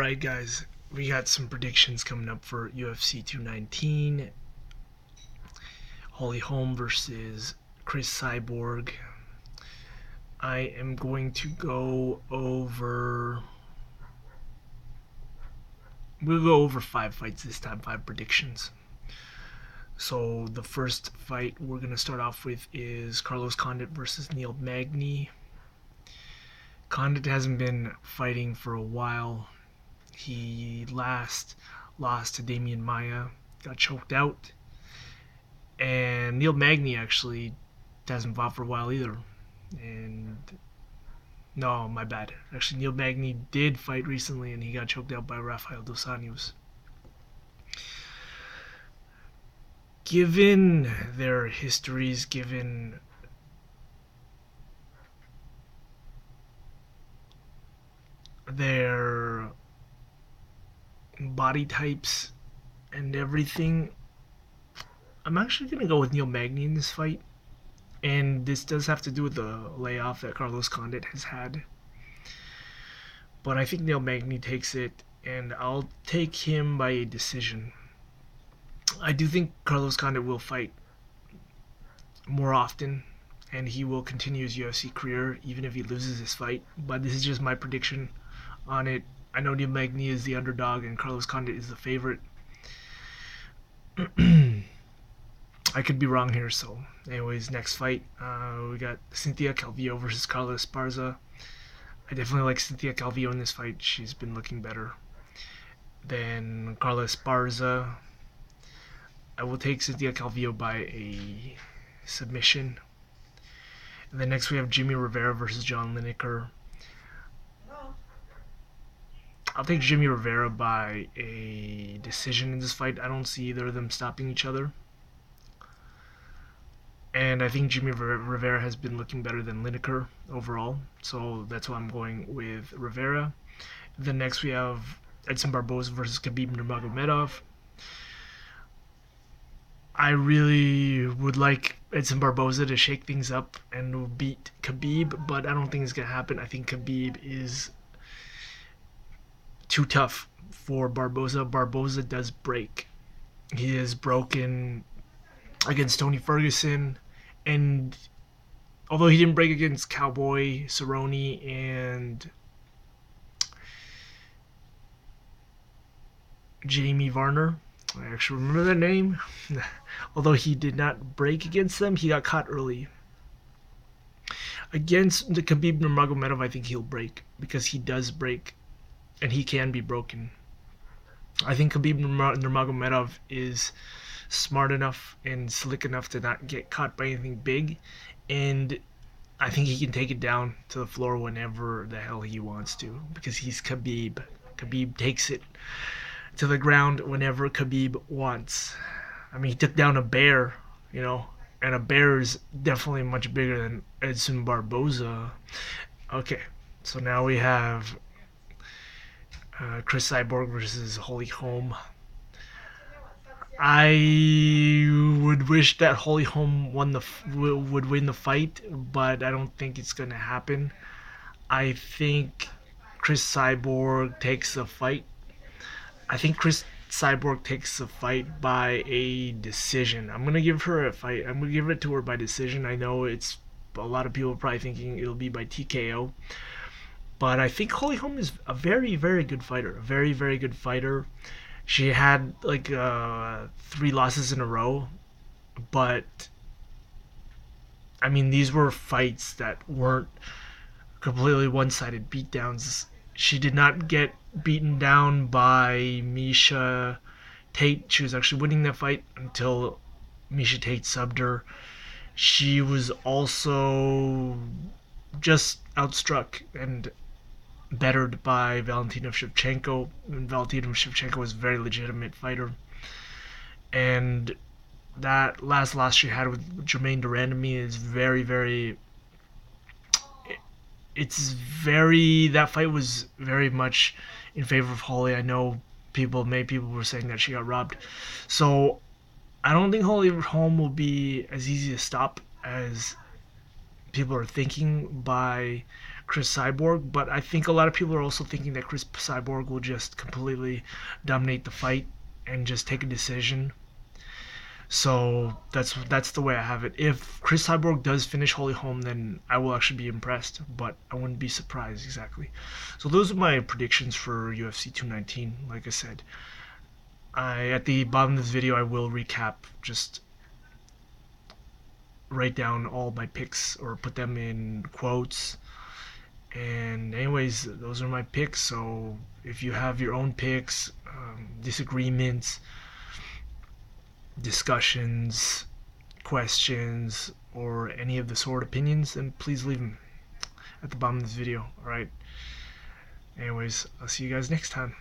Alright guys, we got some predictions coming up for UFC 219. Holm versus Chris Cyborg. I am going to go over... We'll go over 5 fights this time, 5 predictions. So the first fight we're going to start off with is Carlos Condit versus Neil Magny. Condit hasn't been fighting for a while. He last lost to Damian Maia, got choked out. And Neil Magny actually hasn't fought for a while either. And no, my bad. Actually, Neil Magny did fight recently and he got choked out by Rafael dos Anjos. Given their histories, given their body types and everything, I'm actually going to go with Neil Magny in this fight. And this does have to do with the layoff that Carlos Condit has had. But I think Neil Magny takes it, and I'll take him by a decision. I do think Carlos Condit will fight more often, and he will continue his UFC career even if he loses this fight. But this is just my prediction on it. I know Neil Magny is the underdog and Carlos Condit is the favorite. I could be wrong here, so anyways, next fight, we got Cynthia Calvillo versus Carla Esparza. I definitely like Cynthia Calvillo in this fight. She's been looking better than Carla Esparza. I will take Cynthia Calvillo by a submission. And then next we have Jimmy Rivera versus John Lineker. I'll take Jimmy Rivera by a decision in this fight. I don't see either of them stopping each other. And I think Jimmy Rivera has been looking better than Lineker overall. So that's why I'm going with Rivera. Then next we have Edson Barboza versus Khabib Nurmagomedov. I really would like Edson Barboza to shake things up and beat Khabib, but I don't think it's going to happen. I think Khabib is too tough for Barboza. Barboza does break. He is broken against Tony Ferguson, and although he didn't break against Cowboy Cerrone and Jamie Varner, I actually remember that name. Although he did not break against them, he got caught early. Against the Khabib Nurmagomedov, I think he'll break because he does break and he can be broken. I think Khabib Nurmagomedov is smart enough and slick enough to not get caught by anything big, and I think he can take it down to the floor whenever the hell he wants to because he's Khabib. Khabib takes it to the ground whenever Khabib wants. I mean, he took down a bear, and a bear is definitely much bigger than Edson Barboza. Okay, so now we have Chris Cyborg versus Holm. I would wish that Holm would win the fight, but I don't think it's gonna happen. I think Chris Cyborg takes the fight. I think Chris Cyborg takes the fight by a decision. I'm gonna give her a fight. I'm gonna give it to her by decision. I know it's a lot of people are probably thinking it'll be by TKO, but I think Holm is a very, very good fighter. A very, very good fighter. She had like 3 losses in a row, but I mean these were fights that weren't completely one-sided beatdowns. She did not get beaten down by Miesha Tate. She was actually winning that fight until Miesha Tate subbed her. She was also just outstruck and bettered by Valentina Shevchenko. And Valentina Shevchenko was a very legitimate fighter. And that last loss she had with Jermaine Durandamy is very, very... That fight was very much in favor of Holly. I know many people were saying that she got robbed. So I don't think Holm will be as easy to stop as people are thinking by Chris Cyborg, but I think a lot of people are also thinking that Chris Cyborg will just completely dominate the fight and just take a decision. So that's the way I have it. If Chris Cyborg does finish Holly Holm, then I will actually be impressed, but I wouldn't be surprised exactly. So those are my predictions for UFC 219. Like I said, at the bottom of this video I will recap, just write down all my picks or put them in quotes. And anyways, those are my picks. So if you have your own picks, disagreements, discussions, questions, or any of the sort opinions, then please leave them at the bottom of this video. Alright, anyways, I'll see you guys next time.